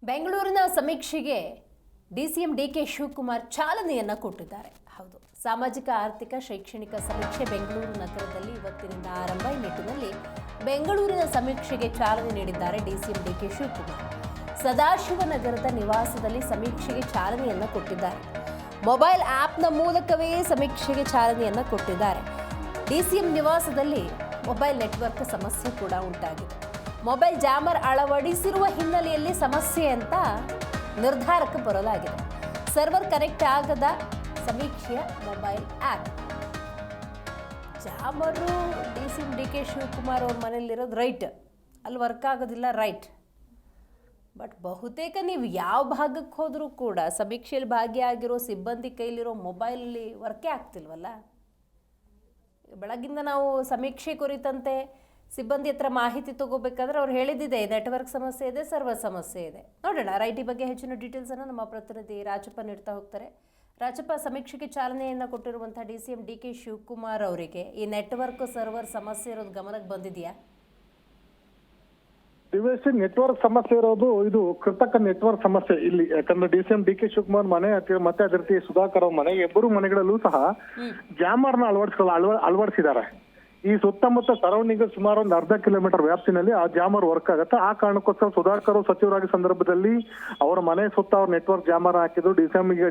ಬೆಂಗಳೂರಿನ ಸಮೀಕ್ಷೆಗೆ DCM DK Shivakumar ಚಾಲನೆಯನ್ನ ಕೊಟ್ಟಿದ್ದಾರೆ. ಹೌದು, ಸಾಮಾಜಿಕ ಆರ್ಥಿಕ ಶೈಕ್ಷಣಿಕ ಸಮೀಕ್ಷೆ ಬೆಂಗಳೂರು ನಗರದಲ್ಲಿ ಇವತ್ತಿನಿಂದ ಆರಂಭ. ಈ ನಿಟ್ಟಿನಲ್ಲಿ ಬೆಂಗಳೂರಿನ ಸಮೀಕ್ಷೆಗೆ ಚಾಲನೆ ನೀಡಿದ್ದಾರೆ ಡಿಸಿಎಂ ಡಿಕೆ ಶಿವಕುಮಾರ್. ಸದಾಶಿವನಗರದ ನಿವಾಸದಲ್ಲಿ ಸಮೀಕ್ಷೆಗೆ ಚಾಲನೆಯನ್ನ ಕೊಟ್ಟಿದ್ದಾರೆ. ಮೊಬೈಲ್ ಆಪ್ನ ಮೂಲಕವೇ ಸಮೀಕ್ಷೆಗೆ ಚಾಲನೆಯನ್ನ ಕೊಟ್ಟಿದ್ದಾರೆ. ಡಿಸಿಎಂ ನಿವಾಸದಲ್ಲಿ ಮೊಬೈಲ್ ನೆಟ್ವರ್ಕ್ ಸಮಸ್ಯೆ ಕೂಡ ಉಂಟಾಗಿದೆ. ಮೊಬೈಲ್ ಜಾಮರ್ ಅಳವಡಿಸಿರುವ ಹಿನ್ನೆಲೆಯಲ್ಲಿ ಸಮಸ್ಯೆ ಅಂತ ನಿರ್ಧಾರಕ್ಕೆ ಬರಲಾಗಿದೆ. ಸರ್ವರ್ ಕನೆಕ್ಟ್ ಆಗದ ಸಮೀಕ್ಷೆಯ mobile app. Jammer DCM DK Shivakumar ಅವ್ರ ಮನೇಲಿರೋದು ರೈಟ್, ಅಲ್ಲಿ ವರ್ಕ್ ಆಗೋದಿಲ್ಲ ರೈಟ್. ಬಟ್ ಬಹುತೇಕ ನೀವು ಯಾವ ಭಾಗಕ್ಕೆ ಹೋದರೂ ಕೂಡ ಸಮೀಕ್ಷೆಯಲ್ಲಿ ಭಾಗಿಯಾಗಿರೋ ಸಿಬ್ಬಂದಿ ಕೈಲಿರೋ ಮೊಬೈಲಲ್ಲಿ ವರ್ಕೇ ಆಗ್ತಿಲ್ವಲ್ಲ. ಬೆಳಗಿಂದ ನಾವು ಸಮೀಕ್ಷೆ ಕುರಿತಂತೆ ಸಿಬ್ಬಂದಿ ಹತ್ರ ಮಾಹಿತಿ ತಗೋಬೇಕಾದ್ರೆ ಅವ್ರು ಹೇಳಿದ್ದಿದೆ, ನೆಟ್ವರ್ಕ್ ಸಮಸ್ಯೆ ಇದೆ, ಸರ್ವರ್ ಸಮಸ್ಯೆ ಇದೆ. ನೋಡೋಣ ರೈಟ್ ಈ ಬಗ್ಗೆ ಹೆಚ್ಚಿನ ಡೀಟೇಲ್ಸನ್ನು ನಮ್ಮ ಪ್ರತಿನಿಧಿ ರಾಜಪ್ಪ ನೀಡ್ತಾ ಹೋಗ್ತಾರೆ. ರಾಜಪ್ಪ, ಸಮೀಕ್ಷೆಗೆ ಚಾಲನೆಯನ್ನು ಕೊಟ್ಟಿರುವಂಥ ಡಿಸಿಎಂ ಡಿಕೆ ಶಿವಕುಮಾರ್ ಅವರಿಗೆ ಈ ನೆಟ್ವರ್ಕ್ ಸರ್ವರ್ ಸಮಸ್ಯೆ ಇರೋದು ಗಮನಕ್ಕೆ ಬಂದಿದೆಯಾ? ನೆಟ್ವರ್ಕ್ ಸಮಸ್ಯೆ ಇರೋದು ಇದು ಕೃತಕ ನೆಟ್ವರ್ಕ್ ಸಮಸ್ಯೆ ಇಲ್ಲಿ. ಯಾಕಂದ್ರೆ ಡಿಸಿಎಂ ಡಿಕೆ ಶಿವಕುಮಾರ್ ಮನೆ ಮತ್ತೆ ಅದೇ ರೀತಿ ಸುಧಾಕರ್ ಅವ್ರ ಮನೆ ಇಬ್ಬರು ಮನೆಗಳಲ್ಲೂ ಸಹ ಜಾಮರ್ನ ಅಳವಡಿಸಿದ್ದಾರೆ. ಈ ಸುತ್ತಮುತ್ತ ಸರೌಂಡಿಂಗ್ ಸುಮಾರು ಒಂದು ಅರ್ಧ ಕಿಲೋಮೀಟರ್ ವ್ಯಾಪ್ತಿನಲ್ಲಿ ಆ ಜಾಮರ್ ವರ್ಕ್ ಆಗುತ್ತೆ. ಆ ಕಾರಣಕ್ಕೋಸ್ಕರ ಸುಧಾಕರ್ ಸಚಿವರಾಗಿ ಸಂದರ್ಭದಲ್ಲಿ ಅವರ ಮನೆ ಸುತ್ತ ಅವ್ರ ನೆಟ್ವರ್ಕ್ ಜಾಮರ್ ಹಾಕಿದ್ರು.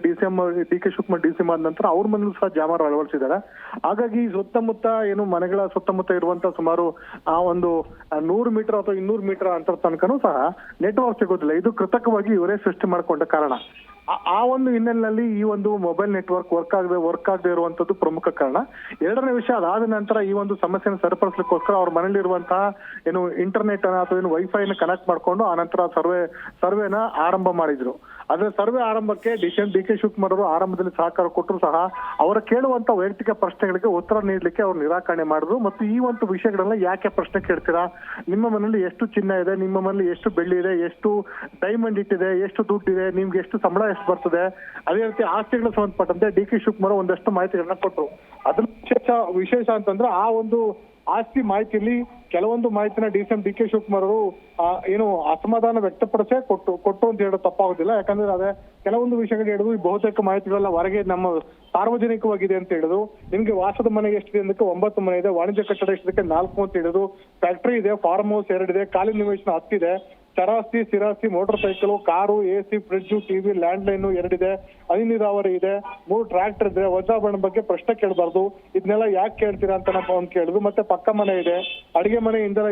ಡಿಸಿಎಂ ಡಿಕೆ ಶಿವಕುಮಾರ್ ಡಿಸಿಎಂ ಆದ ನಂತರ ಅವ್ರ ಮನೇಲೂ ಸಹ ಜಾಮರ್ ಅಳವಡಿಸಿದ್ದಾರೆ. ಹಾಗಾಗಿ ಸುತ್ತಮುತ್ತ ಏನು ಮನೆಗಳ ಸುತ್ತಮುತ್ತ ಇರುವಂತ ಸುಮಾರು ಆ ಒಂದು 100 ಮೀಟರ್ ಅಥವಾ 200 ಮೀಟರ್ ಅಂತರ ತನಕನೂ ಸಹ ನೆಟ್ವರ್ಕ್ ಸಿಗೋದಿಲ್ಲ. ಇದು ಕೃತಕವಾಗಿ ಇವರೇ ಸೃಷ್ಟಿ ಮಾಡಿಕೊಂಡ ಕಾರಣ. ಆ ಒಂದು ಹಿನ್ನೆಲೆಯಲ್ಲಿ ಈ ಒಂದು ಮೊಬೈಲ್ ನೆಟ್ವರ್ಕ್ ವರ್ಕ್ ಆಗದೆ ಇರುವಂತದ್ದು ಪ್ರಮುಖ ಕಾರಣ. ಎರಡನೇ ವಿಷಯ, ಅದಾದ ನಂತರ ಈ ಒಂದು ಸಮಸ್ಯೆನ ಸರಿಪಡಿಸಲಿಕ್ಕೋಸ್ಕರ ಅವ್ರ ಮನೇಲಿ ಇರುವಂತಹ ಏನು ಇಂಟರ್ನೆಟ್ ಅಥವಾ ಏನು ವೈಫೈನ ಕನೆಕ್ಟ್ ಮಾಡ್ಕೊಂಡು ಆ ನಂತರ ಸರ್ವೆನ ಆರಂಭ ಮಾಡಿದ್ರು. ಆದ್ರೆ ಸರ್ವೆ ಆರಂಭಕ್ಕೆ ಡಿಕೆ ಶಿವಕುಮಾರ್ ಅವರು ಆರಂಭದಲ್ಲಿ ಸಹಕಾರ ಕೊಟ್ಟರು ಸಹ ಅವರ ಕೇಳುವಂತ ವೈಯಕ್ತಿಕ ಪ್ರಶ್ನೆಗಳಿಗೆ ಉತ್ತರ ನೀಡಲಿಕ್ಕೆ ಅವ್ರು ನಿರಾಕರಣೆ ಮಾಡಿದ್ರು. ಮತ್ತು ಈ ಒಂದು ವಿಷಯಗಳನ್ನ ಯಾಕೆ ಪ್ರಶ್ನೆ ಕೇಳ್ತೀರಾ, ನಿಮ್ಮ ಮನೇಲಿ ಎಷ್ಟು ಚಿನ್ನ ಇದೆ, ನಿಮ್ಮ ಮನೇಲಿ ಎಷ್ಟು ಬೆಳ್ಳಿ ಇದೆ, ಎಷ್ಟು ಡೈಮಂಡ್ ಇಟ್ಟಿದೆ, ಎಷ್ಟು ದುಡ್ಡಿದೆ, ನಿಮ್ಗೆ ಎಷ್ಟು ಸಂಬಳ ಎಷ್ಟು ಬರ್ತದೆ, ಅದೇ ರೀತಿ ಆಸ್ತಿಗಳಿಗೆ ಸಂಬಂಧಪಟ್ಟಂತೆ ಡಿಕೆ ಶಿವಕುಮಾರ್ ಒಂದಷ್ಟು ಮಾಹಿತಿಗಳನ್ನ ಕೊಟ್ಟರು. ಅದ್ರ ವಿಶೇಷ ಅಂತಂದ್ರೆ ಆ ಒಂದು ಆಸ್ತಿ ಮಾಹಿತಿಯಲ್ಲಿ ಕೆಲವೊಂದು ಮಾಹಿತಿನ ಡಿಸಿಎಂ ಡಿಕೆ ಶಿವಕುಮಾರ್ ಅವರು ಏನು ಅಸಮಾಧಾನ ವ್ಯಕ್ತಪಡಿಸೇ ಕೊಟ್ಟು ಅಂತ ಹೇಳೋದು ತಪ್ಪಾಗೋದಿಲ್ಲ. ಯಾಕಂದ್ರೆ ಅದೇ ಕೆಲವೊಂದು ವಿಷಯಗಳು ಹೇಳಿದ್ರು, ಈ ಬಹುತೇಕ ಮಾಹಿತಿಗಳೆಲ್ಲ ಹೊರಗೆ ನಮ್ಮ ಸಾರ್ವಜನಿಕವಾಗಿದೆ ಅಂತ ಹೇಳಿದ್ರು. ನಿಮ್ಗೆ ವಾಸದ ಮನೆಗೆ ಎಷ್ಟಿದೆ ಅಂದಕ್ಕೆ 9 ಮನೆ ಇದೆ, ವಾಣಿಜ್ಯ ಕಟ್ಟಡ ಎಷ್ಟಿದೆ 4 ಅಂತ ಹೇಳಿದ್ರು, ಫ್ಯಾಕ್ಟರಿ ಇದೆ, ಫಾರ್ಮ್ ಹೌಸ್ 2 ಇದೆ, ಖಾಲಿ ನಿವೇಶನ 10 ಇದೆ, ಚರಾಸ್ತಿ ಸ್ಥಿರಾಸ್ತಿ motor cycle, car, AC, fridge, TV, land line 2 ಇದೆ, ಹನಿ ನೀರಾವರಿ ಇದೆ, 3 ಟ್ರ್ಯಾಕ್ಟರ್ ಇದೆ, ವಜ್ರಾಭರಣ ಬಗ್ಗೆ ಪ್ರಶ್ನೆ ಕೇಳಬಾರ್ದು, ಇದನ್ನೆಲ್ಲ ಯಾಕೆ ಕೇಳ್ತೀರಾ ಅಂತ ನಾವು ಕೇಳಿದ್ರು. ಮತ್ತೆ ಪಕ್ಕ ಮನೆ ಇದೆ, ಅಡಿಗೆ ಮನೆಯಿಂದ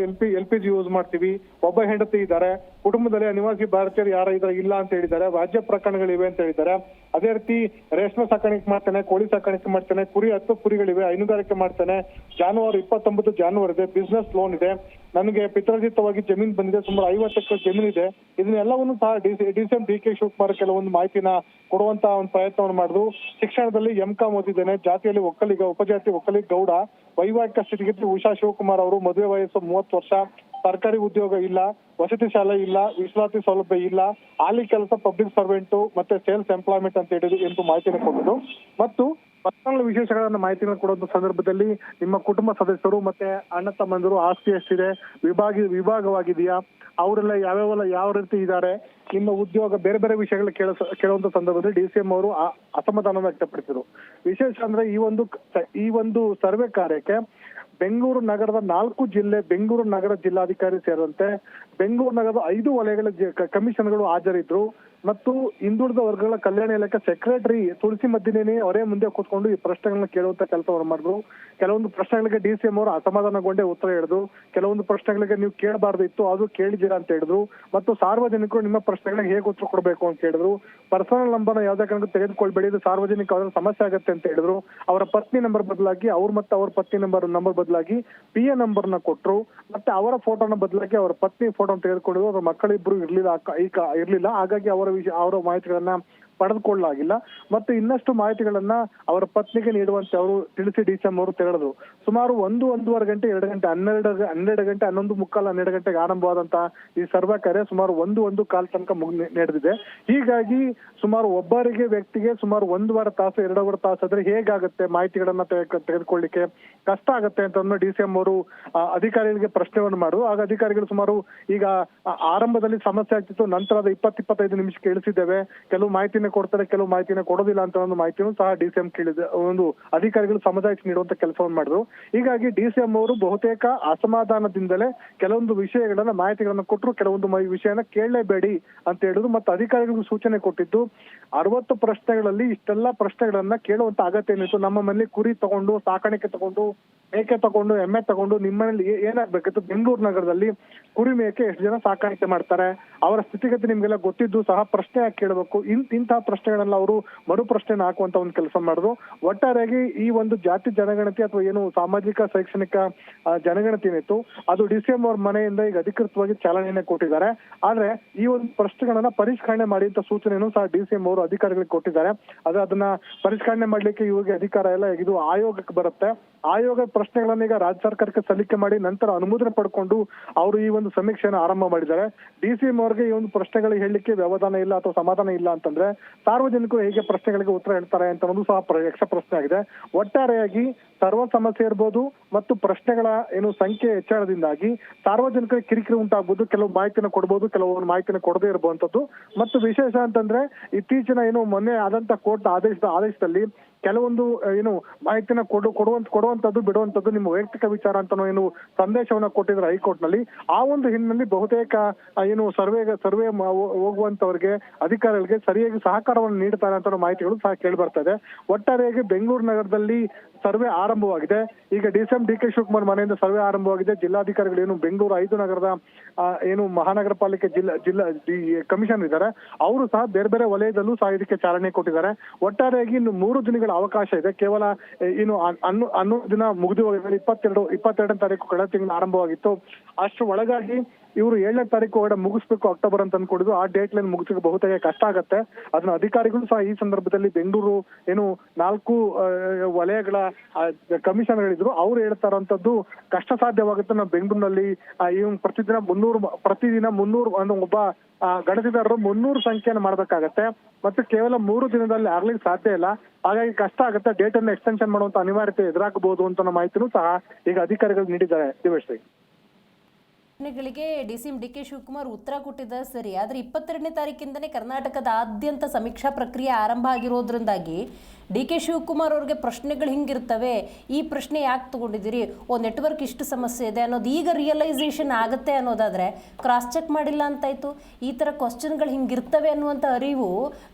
LPG ಯೂಸ್ ಮಾಡ್ತೀವಿ, ಒಬ್ಬ ಹೆಂಡತಿ ಇದ್ದಾರೆ, ಕುಟುಂಬದಲ್ಲಿ ಅನಿವಾಸಿ ಭಾರತೀಯರು ಯಾರ ಇದ್ರೆ ಇಲ್ಲ ಅಂತ ಹೇಳಿದ್ದಾರೆ, ರಾಜ್ಯ ಪ್ರಕರಣಗಳಿವೆ ಅಂತ ಹೇಳಿದ್ದಾರೆ. ಅದೇ ರೀತಿ ರೇಷ್ಮೆ ಸಾಕಾಣಿಕೆ ಮಾಡ್ತಾನೆ, ಕೋಳಿ ಸಾಕಾಣಿಕೆ ಮಾಡ್ತಾನೆ, ಕುರಿ 10 ಕುರಿಗಳಿವೆ, ಹೈನುಗಾರಿಕೆ ಮಾಡ್ತಾನೆ, ಜಾನುವಾರು 29 ಜಾನುವಾರು ಇದೆ, ಬಿಸ್ನೆಸ್ ಲೋನ್ ಇದೆ, ನನಗೆ ಪಿತ್ರಾರ್ಜಿತವಾಗಿ ಜಮೀನ್ ಬಂದಿದೆ, ಸುಮಾರು 50 ಎಕರೆ ಜಮೀನ್ ಇದೆ. ಇದನ್ನೆಲ್ಲವನ್ನು ಸಹ ಡಿಸಿಎಂ ಡಿಕೆ ಶಿವಕುಮಾರ್ ಕೆಲವೊಂದು ಮಾಹಿತಿನ ಕೊಡುವಂತ ಒಂದು ಪ್ರಯತ್ನವನ್ನು ಮಾಡಿದ್ರು. ಶಿಕ್ಷಣದಲ್ಲಿ MCOM ಓದಿದ್ದೇನೆ, ಜಾತಿಯಲ್ಲಿ ಒಕ್ಕಲಿಗ, ಉಪಜಾತಿ ಒಕ್ಕಲಿಗ ಗೌಡ, ವೈವಾಹಿಕ ಸ್ಥಿತಿಗತಿ ಉಷಾ ಶಿವಕುಮಾರ್ ಅವರು, ಮದುವೆ ವಯಸ್ಸು 30 ವರ್ಷ, ಸರ್ಕಾರಿ ಉದ್ಯೋಗ ಇಲ್ಲ, ವಸತಿ ಶಾಲೆ ಇಲ್ಲ, ವಿಶ್ರಾಂತಿ ಸೌಲಭ್ಯ ಇಲ್ಲ, ಹಾಲಿ ಕೆಲಸ ಪಬ್ಲಿಕ್ ಸರ್ವೆಂಟ್ ಮತ್ತೆ ಸೇಲ್ಸ್ ಎಂಪ್ಲಾಯ್ಮೆಂಟ್ ಅಂತ ಹೇಳಿದ್ರು ಎಂದು ಮಾಹಿತಿಯನ್ನು ಕೊಟ್ಟಿದ್ರು. ಮತ್ತು ಪರ್ಸನಲ್ ವಿಶೇಷಗಳನ್ನ ಮಾಹಿತಿಗಳನ್ನು ಕೊಡುವಂತ ಸಂದರ್ಭದಲ್ಲಿ ನಿಮ್ಮ ಕುಟುಂಬ ಸದಸ್ಯರು ಮತ್ತೆ ಅಣ್ಣ ತಮ್ಮಂದಿರು ಆಸ್ತಿ ಎಷ್ಟಿದೆ, ವಿಭಾಗವಾಗಿದೆಯಾ, ಅವರೆಲ್ಲ ಯಾವ ರೀತಿ ಇದ್ದಾರೆ, ನಿಮ್ಮ ಉದ್ಯೋಗ, ಬೇರೆ ಬೇರೆ ವಿಷಯಗಳ ಕೇಳುವಂತ ಸಂದರ್ಭದಲ್ಲಿ ಡಿಸಿಎಂ ಅವರು ಅಸಮಾಧಾನ ವ್ಯಕ್ತಪಡಿಸಿದರು. ವಿಶೇಷ ಅಂದ್ರೆ ಈ ಒಂದು ಸರ್ವೆ ಕಾರ್ಯಕ್ಕೆ ಬೆಂಗಳೂರು ನಗರದ 4 ಜಿಲ್ಲೆ, ಬೆಂಗಳೂರು ನಗರ ಜಿಲ್ಲಾಧಿಕಾರಿ ಸೇರಿದಂತೆ ಬೆಂಗಳೂರು ನಗರದ 5 ವಲಯಗಳ ಕಮಿಷನ್ಗಳು ಹಾಜರಿದ್ರು. ಮತ್ತು ಹಿಂದುಳಿದ ವರ್ಗಗಳ ಕಲ್ಯಾಣ ಇಲಾಖೆ ಸೆಕ್ರೆಟರಿ ತುಳಸಿ ಮದ್ದಿನೇನಿ ಅವರೇ ಮುಂದೆ ಕೂತ್ಕೊಂಡು ಈ ಪ್ರಶ್ನೆಗಳನ್ನ ಕೇಳುವಂತ ಕೆಲಸವನ್ನು ಮಾಡಿದ್ರು. ಕೆಲವೊಂದು ಪ್ರಶ್ನೆಗಳಿಗೆ ಡಿಸಿಎಂ ಅವರು ಅಸಮಾಧಾನಗೊಂಡೇ ಉತ್ತರ ಹೇಳಿದ್ರು. ಕೆಲವೊಂದು ಪ್ರಶ್ನೆಗಳಿಗೆ ನೀವು ಕೇಳಬಾರ್ದಿತ್ತು, ಅದು ಕೇಳಿದ್ದೀರಾ ಅಂತ ಹೇಳಿದ್ರು. ಮತ್ತು ಸಾರ್ವಜನಿಕರು ನಿಮ್ಮ ಪ್ರಶ್ನೆಗಳಿಗೆ ಹೇಗೆ ಉತ್ತರ ಕೊಡಬೇಕು ಅಂತ ಹೇಳಿದ್ರು. ಪರ್ಸನಲ್ ನಂಬರ್ನ ಯಾವ್ದೇ ಕಾರಣಕ್ಕೂ ತೆಗೆದುಕೊಳ್ಬೇಡಿ, ಇದು ಸಾರ್ವಜನಿಕ ಸಮಸ್ಯೆ ಆಗುತ್ತೆ ಅಂತ ಹೇಳಿದ್ರು. ಅವರ ಪತ್ನಿ ನಂಬರ್ ಬದಲಾಗಿ ಅವ್ರ ಪತ್ನಿ ನಂಬರ್ ಬದಲಾಗಿ PA ನಂಬರ್ನ ಕೊಟ್ರು. ಮತ್ತೆ ಅವರ ಫೋಟೋನ ಬದಲಾಗಿ ಅವರ ಪತ್ನಿ ಫೋಟೋನ ತೆಗೆದುಕೊಂಡಿದ್ರು. ಅವರ ಮಕ್ಕಳಿಬ್ರು ಇರ್ಲಿಲ್ಲ. ಹಾಗಾಗಿ ಅವರ ಮಾಹಿತಿಗಳನ್ನ ಪಡೆದುಕೊಳ್ಳಲಾಗಿಲ್ಲ. ಮತ್ತು ಇನ್ನಷ್ಟು ಮಾಹಿತಿಗಳನ್ನ ಅವರ ಪತ್ನಿಗೆ ನೀಡುವಂತೆ ಅವರು ತಿಳಿಸಿ ಡಿಸಿಎಂ ಅವರು ತೆರಳಿದ್ರು. ಸುಮಾರು 1-1.5 ಗಂಟೆ 2 ಗಂಟೆ 12 ಗಂಟೆ 11:45 12 ಗಂಟೆಗೆ ಆರಂಭವಾದಂತಹ ಈ ಸರ್ವೆ ಕಾರ್ಯ ಸುಮಾರು 1-1.25 ತನಕ ನಡೆದಿದೆ. ಹೀಗಾಗಿ ಸುಮಾರು ಒಬ್ಬರಿಗೆ ವ್ಯಕ್ತಿಗೆ ಸುಮಾರು 1.5 ತಾಸು 2.5 ತಾಸು ಆದ್ರೆ ಹೇಗಾಗುತ್ತೆ ಮಾಹಿತಿಗಳನ್ನ ತೆಗೆದುಕೊಳ್ಳಿಕ್ಕೆ ಕಷ್ಟ ಆಗುತ್ತೆ ಅಂತ ಡಿಸಿಎಂ ಅವರು ಅಧಿಕಾರಿಗಳಿಗೆ ಪ್ರಶ್ನೆಯನ್ನು ಮಾಡಿದ್ರು. ಆಗ ಅಧಿಕಾರಿಗಳು ಸುಮಾರು ಈಗ ಆರಂಭದಲ್ಲಿ ಸಮಸ್ಯೆ ಆಗ್ತಿತ್ತು, ನಂತರದ 20-25 ನಿಮಿಷಕ್ಕೆ ಇಳಿಸಿದ್ದೇವೆ, ಕೆಲವು ಮಾಹಿತಿನ ಕೊಡ್ತಾರೆ ಕೆಲವು ಮಾಹಿತಿನ ಕೊಡೋದಿಲ್ಲ ಅಂತ ಒಂದು ಮಾಹಿತಿನೂ ಸಹ ಡಿಸಿಎಂ ಕೇಳಿದೆ, ಒಂದು ಅಧಿಕಾರಿಗಳು ಸಮಜಾಯಿಸಿ ನೀಡುವಂತ ಕೆಲಸವನ್ನು ಮಾಡಿದ್ರು. ಹೀಗಾಗಿ ಡಿಸಿಎಂ ಅವರು ಬಹುತೇಕ ಅಸಮಾಧಾನದಿಂದಲೇ ಕೆಲವೊಂದು ವಿಷಯಗಳನ್ನ ಮಾಹಿತಿಗಳನ್ನ ಕೊಟ್ಟರು, ಕೆಲವೊಂದು ವಿಷಯನ ಕೇಳಲೇಬೇಡಿ ಅಂತ ಹೇಳಿದ್ರು. ಮತ್ತು ಅಧಿಕಾರಿಗಳಿಗೂ ಸೂಚನೆ ಕೊಟ್ಟಿದ್ದು 60 ಪ್ರಶ್ನೆಗಳಲ್ಲಿ ಇಷ್ಟೆಲ್ಲ ಪ್ರಶ್ನೆಗಳನ್ನ ಕೇಳುವಂತ ಅಗತ್ಯ ಏನಿತ್ತು. ನಮ್ಮ ಮನೇಲಿ ಕುರಿ ತಗೊಂಡು ಸಾಕಾಣಿಕೆ ತಗೊಂಡು ಮೇಕೆ ತಗೊಂಡು ಎಮ್ಮೆ ತಗೊಂಡು ನಿಮ್ಮನೇಲಿ ಏನಾಗ್ಬೇಕಿತ್ತು, ಬೆಂಗಳೂರು ನಗರದಲ್ಲಿ ಕುರಿ ಮೇಕೆ ಎಷ್ಟು ಜನ ಸಾಕಾಣಿಕೆ ಮಾಡ್ತಾರೆ, ಅವರ ಸ್ಥಿತಿಗತಿ ನಿಮ್ಗೆಲ್ಲ ಗೊತ್ತಿದ್ದು ಸಹ ಪ್ರಶ್ನೆ ಯಾಕೆ ಕೇಳಬೇಕು, ಇಂತಹ ಪ್ರಶ್ನೆಗಳನ್ನ ಅವರು ಮರು ಪ್ರಶ್ನೆನ ಹಾಕುವಂತ ಒಂದು ಕೆಲಸ ಮಾಡಿದ್ರು. ಒಟ್ಟಾರೆಯಾಗಿ ಈ ಒಂದು ಜಾತಿ ಜನಗಣತಿ ಅಥವಾ ಏನು ಸಾಮಾಜಿಕ ಶೈಕ್ಷಣಿಕ ಜನಗಣತಿ ಏನಿತ್ತು ಅದು ಡಿಸಿಎಂ ಅವ್ರ ಮನೆಯಿಂದ ಈಗ ಅಧಿಕೃತವಾಗಿ ಚಾಲನೆಯನ್ನ ಕೊಟ್ಟಿದ್ದಾರೆ. ಆದ್ರೆ ಈ ಒಂದು ಪ್ರಶ್ನೆಗಳನ್ನ ಪರಿಷ್ಕರಣೆ ಮಾಡಿ ಅಂತ ಸೂಚನೆಯನ್ನು ಸಹ ಡಿಸಿಎಂ ಅವರು ಅಧಿಕಾರಿಗಳಿಗೆ ಕೊಟ್ಟಿದ್ದಾರೆ. ಅದನ್ನ ಪರಿಷ್ಕರಣೆ ಮಾಡ್ಲಿಕ್ಕೆ ಇವಾಗ ಅಧಿಕಾರ ಎಲ್ಲ ಇದು ಆಯೋಗಕ್ಕೆ ಬರುತ್ತೆ. ಆಯೋಗ ಪ್ರಶ್ನೆಗಳನ್ನ ಈಗ ರಾಜ್ಯ ಸರ್ಕಾರಕ್ಕೆ ಸಲ್ಲಿಕೆ ಮಾಡಿ ನಂತರ ಅನುಮೋದನೆ ಪಡ್ಕೊಂಡು ಅವರು ಈ ಒಂದು ಸಮೀಕ್ಷೆಯನ್ನು ಆರಂಭ ಮಾಡಿದ್ದಾರೆ. ಡಿಸಿಎಂ ಅವರಿಗೆ ಈ ಒಂದು ಪ್ರಶ್ನೆಗಳಿಗೆ ಹೇಳಲಿಕ್ಕೆ ವ್ಯವಧಾನ ಇಲ್ಲ ಅಥವಾ ಸಮಾಧಾನ ಇಲ್ಲ ಅಂತಂದ್ರೆ ಸಾರ್ವಜನಿಕರು ಹೇಗೆ ಪ್ರಶ್ನೆಗಳಿಗೆ ಉತ್ತರ ಹೇಳ್ತಾರೆ ಅಂತ ಅನ್ನೋದು ಸಹ ಯಕ್ಷ ಪ್ರಶ್ನೆ ಆಗಿದೆ. ಒಟ್ಟಾರೆಯಾಗಿ ಸರ್ವ ಸಮಸ್ಯೆ ಇರ್ಬೋದು ಮತ್ತು ಪ್ರಶ್ನೆಗಳ ಏನು ಸಂಖ್ಯೆ ಹೆಚ್ಚಳದಿಂದಾಗಿ ಸಾರ್ವಜನಿಕರಿಗೆ ಕಿರಿಕಿರಿ ಉಂಟಾಗಬಹುದು, ಕೆಲವು ಮಾಹಿತಿನ ಕೊಡಬಹುದು, ಕೆಲವೊಂದು ಮಾಹಿತಿನ ಕೊಡದೇ ಇರಬಹುದಂತದ್ದು. ಮತ್ತು ವಿಶೇಷ ಅಂತಂದ್ರೆ ಇತ್ತೀಚಿನ ಏನು ಮೊನ್ನೆ ಆದಂತ ಕೋರ್ಟ್ ಆದೇಶದಲ್ಲಿ ಕೆಲವೊಂದು ಏನು ಮಾಹಿತಿನ ಕೊಡುವಂತದ್ದು ಬಿಡುವಂತದ್ದು ನಿಮ್ಮ ವೈಯಕ್ತಿಕ ವಿಚಾರ ಅಂತ ಏನು ಸಂದೇಶವನ್ನ ಕೊಟ್ಟಿದ್ರು ಹೈಕೋರ್ಟ್ ನಲ್ಲಿ. ಆ ಒಂದು ಹಿನ್ನೆಲೆಯಲ್ಲಿ ಬಹುತೇಕ ಏನು ಸರ್ವೆ ಹೋಗುವಂತವರಿಗೆ ಅಧಿಕಾರಿಗಳಿಗೆ ಸರಿಯಾಗಿ ಸಹಕಾರವನ್ನು ನೀಡ್ತಾರೆ ಅಂತ ಮಾಹಿತಿಗಳು ಸಹ ಕೇಳಿ ಬರ್ತಾ ಇದೆ. ಒಟ್ಟಾರೆಯಾಗಿ ಬೆಂಗಳೂರು ನಗರದಲ್ಲಿ ಸರ್ವೆ ಆರಂಭವಾಗಿದೆ. ಈಗ ಡಿಸಿಎಂ ಡಿ.ಕೆ. ಶಿವಕುಮಾರ್ ಮನೆಯಿಂದ ಸರ್ವೆ ಆರಂಭವಾಗಿದೆ. ಜಿಲ್ಲಾಧಿಕಾರಿಗಳು ಏನು ಬೆಂಗಳೂರು 5 ನಗರದ ಏನು ಮಹಾನಗರ ಪಾಲಿಕೆ ಜಿಲ್ಲಾ ಕಮಿಷನರ್ ಇದ್ದಾರೆ, ಅವರು ಸಹ ಬೇರೆ ಬೇರೆ ವಲಯದಲ್ಲೂ ಸಹ ಇದಕ್ಕೆ ಚಾಲನೆ ಕೊಟ್ಟಿದ್ದಾರೆ. ಒಟ್ಟಾರೆಯಾಗಿ ಇನ್ನು 3 ದಿನಗಳ ಅವಕಾಶ ಇದೆ. ಕೇವಲ ಇನ್ನು 11 ದಿನ ಮುಗಿದು ಹೋಗಿದೆ. 22ನೇ ತಾರೀಕು ಕಳೆದ ತಿಂಗಳು ಆರಂಭವಾಗಿತ್ತು. ಅಷ್ಟು ಒಳಗಾಗಿ ಇವರು 7ನೇ ತಾರೀಕು ಒಳಗಡೆ ಮುಗಿಸ್ಬೇಕು ಅಕ್ಟೋಬರ್ ಅಂತ ಅನ್ಕೊಂಡಿದ್ರು. ಆ ಡೇಟ್ ಲೈನ್ ಮುಗಿಸಕ್ಕೆ ಬಹುತೇಕ ಕಷ್ಟ ಆಗತ್ತೆ. ಅದನ್ನ ಅಧಿಕಾರಿಗಳು ಸಹ ಈ ಸಂದರ್ಭದಲ್ಲಿ ಬೆಂಗಳೂರು ಏನು 4 ವಲಯಗಳ ಕಮಿಷನರ್ಗಳಿದ್ರು ಅವ್ರು ಹೇಳ್ತಾ ಇರೋಂಥದ್ದು ಕಷ್ಟ ಸಾಧ್ಯವಾಗುತ್ತೆ. ನಾವು ಬೆಂಗಳೂರಿನಲ್ಲಿ ಪ್ರತಿದಿನ 300 ಒಬ್ಬ ಗಣತಿದಾರರು 300 ಸಂಖ್ಯೆಯನ್ನು ಮಾಡ್ಬೇಕಾಗತ್ತೆ. ಮತ್ತೆ ಕೇವಲ 3 ದಿನದಲ್ಲಿ ಆಗ್ಲಿಕ್ಕೆ ಸಾಧ್ಯ ಇಲ್ಲ. ಹಾಗಾಗಿ ಕಷ್ಟ ಆಗುತ್ತೆ. ಡೇಟ್ ಅನ್ನು ಎಕ್ಸ್ಟೆನ್ಷನ್ ಮಾಡುವಂತ ಅನಿವಾರ್ಯತೆ ಎದುರಾಗಬಹುದು ಅಂತ ಮಾಹಿತಿನೂ ಸಹ ಈಗ ಅಧಿಕಾರಿಗಳು ನೀಡಿದ್ದಾರೆ. ದಿವೇಶ್ರೀ, ಪ್ರಶ್ನೆಗಳಿಗೆ ಡಿಸಿಎಂ ಡಿ.ಕೆ. ಶಿವಕುಮಾರ್ ಉತ್ತರ ಕೊಟ್ಟಿದ್ದಾರೆ ಸರಿ, ಆದರೆ 22ನೇ ತಾರೀಕಿಂದನೇ ಕರ್ನಾಟಕದಾದ್ಯಂತ ಸಮೀಕ್ಷಾ ಪ್ರಕ್ರಿಯೆ ಆರಂಭ ಆಗಿರೋದ್ರಿಂದಾಗಿ ಡಿ.ಕೆ. ಶಿವಕುಮಾರ್ ಅವ್ರಿಗೆ ಪ್ರಶ್ನೆಗಳು ಹಿಂಗಿರ್ತವೆ, ಈ ಪ್ರಶ್ನೆ ಯಾಕೆ ತಗೊಂಡಿದ್ದೀರಿ, ನೆಟ್ವರ್ಕ್ ಇಷ್ಟು ಸಮಸ್ಯೆ ಇದೆ ಅನ್ನೋದು ಈಗ ರಿಯಲೈಸೇಷನ್ ಆಗುತ್ತೆ ಅನ್ನೋದಾದರೆ ಕ್ರಾಸ್ ಚೆಕ್ ಮಾಡಿಲ್ಲ ಅಂತಾಯ್ತು. ಈ ಥರ ಕ್ವಶನ್ಗಳು ಹಿಂಗಿರ್ತವೆ ಅನ್ನುವಂಥ ಅರಿವು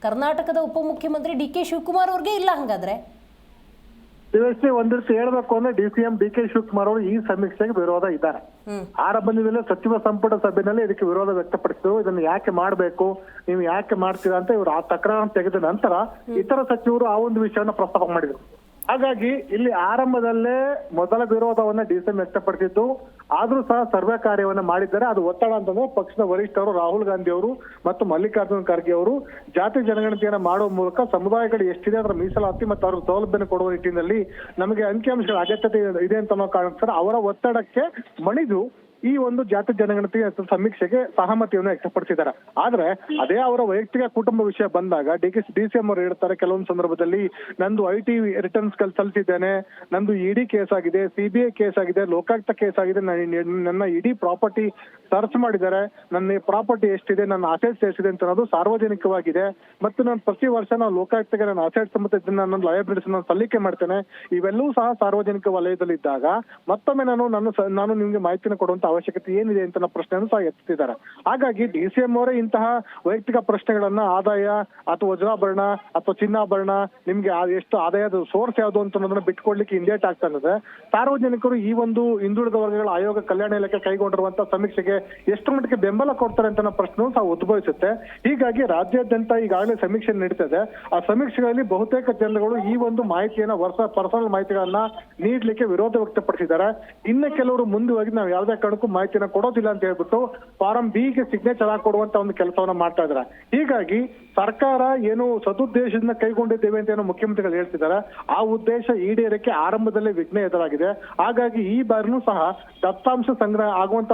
ಕರ್ನಾಟಕದ ಉಪಮುಖ್ಯಮಂತ್ರಿ ಡಿ.ಕೆ. ಶಿವಕುಮಾರ್ ಅವ್ರಿಗೆ ಇಲ್ಲ. ಹಂಗಾದ್ರೆ ದಿವೇಶ್ರೀ, ಒಂದ್ ರೀತಿ ಹೇಳ್ಬೇಕು ಅಂದ್ರೆ ಡಿಸಿಎಂ ಡಿ.ಕೆ. ಶಿವಕುಮಾರ್ ಅವರು ಈ ಸಮೀಕ್ಷೆಗೆ ವಿರೋಧ ಇದ್ದಾರೆ. ಆರಂಭದಲ್ಲಿ ಸಚಿವ ಸಂಪುಟ ಸಭೆಯಲ್ಲಿ ಇದಕ್ಕೆ ವಿರೋಧ ವ್ಯಕ್ತಪಡಿಸಿದ್ರು. ಇದನ್ನು ಯಾಕೆ ಮಾಡ್ಬೇಕು, ನೀವು ಯಾಕೆ ಮಾಡ್ತೀರಾ ಅಂತ ಇವರು ಆ ತಕರಾರನ್ನು ತೆಗೆದ ನಂತರ ಇತರ ಸಚಿವರು ಆ ಒಂದು ವಿಷಯವನ್ನ ಪ್ರಸ್ತಾಪ ಮಾಡಿದ್ರು. ಹಾಗಾಗಿ ಇಲ್ಲಿ ಆರಂಭದಲ್ಲೇ ಮೊದಲ ವಿರೋಧವನ್ನ ಡಿಸಿಎಂ ವ್ಯಕ್ತಪಡಿಸಿದ್ದು, ಆದ್ರೂ ಸಹ ಸರ್ವೆ ಕಾರ್ಯವನ್ನ ಮಾಡಿದ್ದಾರೆ. ಅದು ಒತ್ತಡ ಅಂತಂದ್ರೆ ಪಕ್ಷದ ವರಿಷ್ಠರು ರಾಹುಲ್ ಗಾಂಧಿ ಅವರು ಮತ್ತು ಮಲ್ಲಿಕಾರ್ಜುನ್ ಖರ್ಗೆ ಅವರು ಜಾತಿ ಜನಗಣತಿಯನ್ನ ಮಾಡುವ ಮೂಲಕ ಸಮುದಾಯಗಳು ಎಷ್ಟಿದೆ ಅದರ ಮೀಸಲಾತಿ ಮತ್ತು ಅವ್ರ ಸೌಲಭ್ಯನ ಕೊಡುವ ನಿಟ್ಟಿನಲ್ಲಿ ನಮಗೆ ಅಂಕಿಅಂಶಗಳ ಅಗತ್ಯತೆ ಇದೆ ಅಂತ ಅನ್ನೋ ಕಾರಣಕ್ಕೋಸ್ಕರ ಅವರ ಒತ್ತಡಕ್ಕೆ ಮಣಿದು ಈ ಒಂದು ಜಾತಿ ಜನಗಣತಿ ಸಮೀಕ್ಷೆಗೆ ಸಹಮತಿಯನ್ನು ವ್ಯಕ್ತಪಡಿಸಿದ್ದಾರೆ. ಆದ್ರೆ ಅದೇ ಅವರ ವೈಯಕ್ತಿಕ ಕುಟುಂಬ ವಿಷಯ ಬಂದಾಗ ಡಿಸಿಎಂ ಅವರು ಹೇಳ್ತಾರೆ, ಕೆಲವೊಂದು ಸಂದರ್ಭದಲ್ಲಿ ನಂದು IT ರಿಟರ್ನ್ಸ್ ಸಲ್ಲಿಸಿದ್ದೇನೆ, ನಂದು ಇಡಿ ಕೇಸ್ ಆಗಿದೆ, CBI ಕೇಸ್ ಆಗಿದೆ, ಲೋಕಾಯುಕ್ತ ಕೇಸ್ ಆಗಿದೆ, ನನ್ನ ಇಡೀ ಪ್ರಾಪರ್ಟಿ ಸರ್ಚ್ ಮಾಡಿದ್ದಾರೆ, ನನ್ನ ಪ್ರಾಪರ್ಟಿ ಎಷ್ಟಿದೆ, ನನ್ನ ಅಸೆಟ್ಸ್ ಎಷ್ಟಿದೆ ಅಂತ ಅನ್ನೋದು ಸಾರ್ವಜನಿಕವಾಗಿದೆ. ಮತ್ತು ನಾನು ಪ್ರತಿ ವರ್ಷ ನಾನು ಲೋಕಾಯುಕ್ತಗೆ ನನ್ನ ಅಸೆಟ್ಸ್ ಮತ್ತೆ ನನ್ನ ಲಯಬಿಲಿಟೀಸ್ ನಾನು ಸಲ್ಲಿಕೆ ಮಾಡ್ತೇನೆ. ಇವೆಲ್ಲವೂ ಸಹ ಸಾರ್ವಜನಿಕ ವಲಯದಲ್ಲಿ ಇದ್ದಾಗ ಮತ್ತೊಮ್ಮೆ ನಾನು ನಿಮ್ಗೆ ಮಾಹಿತಿನ ಕೊಡುವಂತ ಅವಶ್ಯಕತೆ ಏನಿದೆ ಅಂತ ಪ್ರಶ್ನೆಯನ್ನು ಸಹ ಎತ್ತಿದ್ದಾರೆ. ಹಾಗಾಗಿ ಡಿಸಿಎಂ ಅವರೇ ಇಂತಹ ವೈಯಕ್ತಿಕ ಪ್ರಶ್ನೆಗಳನ್ನ ಆದಾಯ ಅಥವಾ ವಜ್ರಾಭರಣ ಅಥವಾ ಚಿನ್ನಾಭರಣ, ನಿಮ್ಗೆ ಎಷ್ಟು ಆದಾಯದ ಸೋರ್ಸ್ ಯಾವುದು ಅಂತ ಅನ್ನೋದನ್ನ ಬಿಟ್ಕೊಡ್ಲಿಕ್ಕೆ ಹಿಂದೇಟ್ ಆಗ್ತಾ ಇರ್ತದೆ. ಸಾರ್ವಜನಿಕರು ಈ ಒಂದು ಹಿಂದುಳಿದ ವರ್ಗಗಳ ಆಯೋಗ ಕಲ್ಯಾಣ ಇಲಾಖೆ ಕೈಗೊಂಡಿರುವಂತಹ ಸಮೀಕ್ಷೆಗೆ ಎಷ್ಟು ಮಟ್ಟಿಗೆ ಬೆಂಬಲ ಕೊಡ್ತಾರೆ ಅಂತ ಪ್ರಶ್ನೆ ಸಹ ಉದ್ಭವಿಸುತ್ತೆ. ಹೀಗಾಗಿ ರಾಜ್ಯಾದ್ಯಂತ ಈಗಾಗಲೇ ಸಮೀಕ್ಷೆ ನಡೀತದೆ. ಆ ಸಮೀಕ್ಷೆಗಳಲ್ಲಿ ಬಹುತೇಕ ಜನರುಗಳು ಈ ಒಂದು ಮಾಹಿತಿಯನ್ನ ಪರ್ಸನಲ್ ಮಾಹಿತಿಗಳನ್ನ ನೀಡ್ಲಿಕ್ಕೆ ವಿರೋಧ ವ್ಯಕ್ತಪಡಿಸಿದ್ದಾರೆ. ಇನ್ನು ಕೆಲವರು ಮುಂದುವರೆಗಿ ನಾವು ಯಾವುದೇ ಕಾರಣಕ್ಕೂ ಮಾಹಿತಿನ ಕೊಡೋದಿಲ್ಲ ಅಂತ ಹೇಳ್ಬಿಟ್ಟು ಫಾರಂ ಬಿಗೆ ಸಿಗ್ನೇಚರ್ ಹಾಕೊಡುವಂತ ಒಂದು ಕೆಲಸವನ್ನ ಮಾಡ್ತಾ ಇದ್ದಾರೆ. ಹೀಗಾಗಿ ಸರ್ಕಾರ ಏನು ಸದುದ್ದೇಶದಿಂದ ಕೈಗೊಂಡಿದ್ದೇವೆ ಅಂತ ಏನೋ ಮುಖ್ಯಮಂತ್ರಿಗಳು ಹೇಳ್ತಿದ್ದಾರೆ, ಆ ಉದ್ದೇಶ ಈಡೇರಕ್ಕೆ ಆರಂಭದಲ್ಲೇ ವಿಘ್ನ ಎದುರಾಗಿದೆ. ಹಾಗಾಗಿ ಈ ಬಾರಿನೂ ಸಹ ದತ್ತಾಂಶ ಸಂಗ್ರಹ ಆಗುವಂತ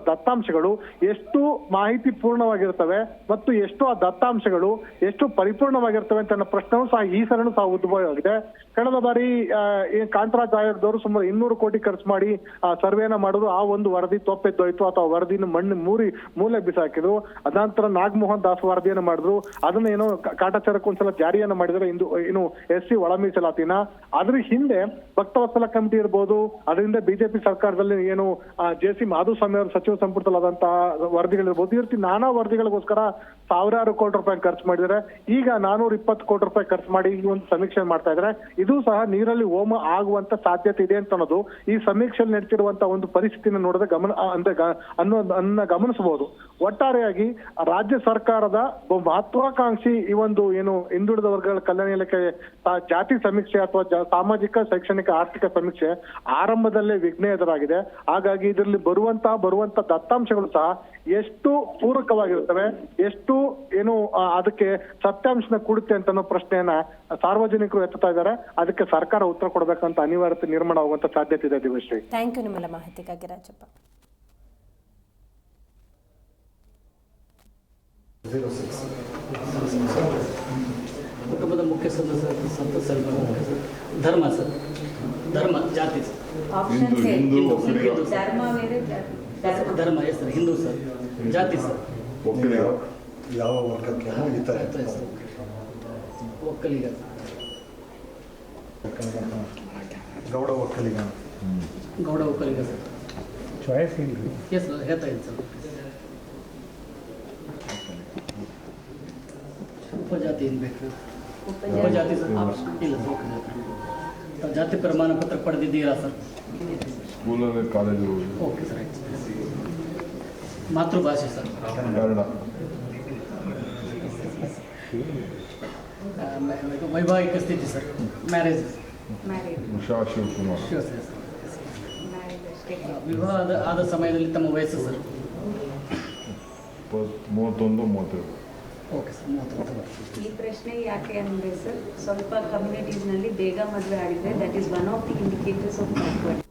ದತ್ತಾಂಶಗಳು ಎಷ್ಟು ಮಾಹಿತಿ ಪೂರ್ಣವಾಗಿರ್ತವೆ ಮತ್ತು ಎಷ್ಟು ಆ ದತ್ತಾಂಶಗಳು ಎಷ್ಟು ಪರಿಪೂರ್ಣವಾಗಿರ್ತವೆ ಅಂತ ಪ್ರಶ್ನೆಯೂ ಸಹ ಈ ಸಲನೂ ಸಹ ಉದ್ಭವವಾಗಿದೆ. ಕಳೆದ ಬಾರಿ ಕಾಂತರಾಜ್ ಆಯೋಗದವರು ಸುಮಾರು 200 ಕೋಟಿ ಖರ್ಚು ಮಾಡಿ ಸರ್ವೆನ ಮಾಡೋದು, ಆ ಒಂದು ವರದಿ ತಪ್ಪೆದ್ದೋಯ್ತು ಅಥವಾ ವರದಿನ ಮಣ್ಣು ಮೂಲೆ ಬಿಸಾಕಿದ್ರು. ಅದಂತರ ನಾಗಮೋಹನ್ ದಾಸ್ ವರದಿಯನ್ನು ಮಾಡಿದ್ರು, ಅದನ್ನ ಏನೋ ಕಾಟಾಚಾರಕ್ಕೆ ಒಂದ್ಸಲ ಜಾರಿಯನ್ನ ಮಾಡಿದ್ರೆ ಏನು SC ಒಳ ಮೀಸಲಾತಿನ. ಅದ್ರ ಹಿಂದೆ ಭಕ್ತವತ್ಸಲ ಕಮಿಟಿ ಇರ್ಬೋದು, ಅದರಿಂದ ಬಿಜೆಪಿ ಸರ್ಕಾರದಲ್ಲಿ ಏನು JC ಮಾಧುಸ್ವಾಮಿ ಅವರು ಸಚಿವ ಸಂಪುಟದಲ್ಲಾದಂತಹ ವರದಿಗಳಿರ್ಬೋದು, ಈ ರೀತಿ ನಾನಾ ವರದಿಗಳಿಗೋಸ್ಕರ ಸಾವಿರಾರು ಕೋಟಿ ರೂಪಾಯಿ ಖರ್ಚು ಮಾಡಿದ್ದಾರೆ. ಈಗ 420 ಕೋಟಿ ರೂಪಾಯಿ ಖರ್ಚು ಮಾಡಿ ಈ ಒಂದು ಸಮೀಕ್ಷೆ ಮಾಡ್ತಾ ಇದ್ದಾರೆ. ಇದು ಸಹ ನೀರಲ್ಲಿ ಹೋಮ ಆಗುವಂತ ಸಾಧ್ಯತೆ ಇದೆ ಅಂತ ಅನ್ನೋದು ಈ ಸಮೀಕ್ಷೆಯಲ್ಲಿ ನಡೀತಿರುವಂತಹ ಒಂದು ಪರಿಸ್ಥಿತಿನ ನೋಡಿದ್ರೆ ಗಮನಿಸಬಹುದು. ಒಟ್ಟಾರೆಯಾಗಿ ರಾಜ್ಯ ಸರ್ಕಾರದ ಮಹತ್ವಾಕಾಂಕ್ಷಿ ಈ ಒಂದು ಏನು ಹಿಂದುಳಿದ ವರ್ಗಗಳ ಕಲ್ಯಾಣ ಇಲಾಖೆ ಜಾತಿ ಸಮೀಕ್ಷೆ ಅಥವಾ ಸಾಮಾಜಿಕ ಶೈಕ್ಷಣಿಕ ಆರ್ಥಿಕ ಸಮೀಕ್ಷೆ ಆರಂಭದಲ್ಲೇ ವಿಘ್ನ ಎದುರಾಗಿದೆ. ಹಾಗಾಗಿ ಇದರಲ್ಲಿ ಬರುವಂತ ದತ್ತಾಂಶಗಳು ಸಹ ಎಷ್ಟು ಪೂರಕವಾಗಿರ್ತವೆ, ಎಷ್ಟು ಏನು ಅದಕ್ಕೆ ಸತ್ಯಾಂಶನ ಕೂಡುತ್ತೆ ಅಂತ ಅನ್ನೋ ಪ್ರಶ್ನೆಯನ್ನ ಸಾರ್ವಜನಿಕರು ಎತ್ತುತ್ತಾ ಇದ್ದಾರೆ. ಅದಕ್ಕೆ ಸರ್ಕಾರ ಉತ್ತರ ಕೊಡಬೇಕಂತ ಅನಿವಾರ್ಯತೆ ನಿರ್ಮಾಣ ಆಗುವಂತ ಸಾಧ್ಯತೆ ಇದೆ. ದಿವಶ್ರೀ, ಥ್ಯಾಂಕ್ ಯು ನಿಮ್ಮೆಲ್ಲ ಮಾಹಿತಿಗಾಗಿ ರಾಜಪ್ಪ. ಕುಟುಂಬದ ಮುಖ್ಯ ಸದಸ್ಯ ಧರ್ಮ ಸರ್, ಧರ್ಮ ಜಾತಿ ಸರ್, ಧರ್ಮ ಹೆಸರು ಹಿಂದೂ ಸರ್, ಜಾತಿ ಸರ್ ಯಾವ ವರ್ಗಕ್ಕೆ ಒಕ್ಕಲಿಗ, ಗೌಡ ಒಕ್ಕಲಿಗ, ಗೌಡ ಒಕ್ಕಲಿಗ ಸರ್. ಚಾಯ್ಸ್ ಇಲ್ಲ. ಎಸ್ ಸರ್, ಹೇಳ್ತಾ ಇದ್ದೀನಿ ಸರ್. ಉಪಜಾತಿ ಏನು ಬೇಕು? ಉಪಜಾತಿ ಸರ್ ಇಲ್ಲ ಸರ್, ಉಪಜಾತಿ. ಜಾತಿ ಪ್ರಮಾಣ ಪತ್ರ ಪಡೆದಿದ್ದೀರಾ ಸರ್? ಸ್ಕೂಲಲ್ಲಿ ಕಾಲೇಜು. Okay sir. ಮಾತೃಭಾಷೆ ಸರ್ ಕನ್ನಡ. ವೈವಾಹಿಕ ಸ್ಥಿತಿ ಸರ್, ಮ್ಯಾರೇಜ್. ಉಷಾ ಶಿವಕುಮಾರ್. ವಿವಾಹ ಆದ ಸಮಯದಲ್ಲಿ ತಮ್ಮ ವಯಸ್ಸು ಸರ್? 31, 32. Okay sir, 31. ಈ ಪ್ರಶ್ನೆ ಯಾಕೆ ಅಂದರೆ ಸರ್, ಸ್ವಲ್ಪ ಕಮ್ಯುನಿಟೀಸ್ನಲ್ಲಿ ಬೇಗ ಮದುವೆ ಆಡಿದರೆ that is one of the indicators of backward.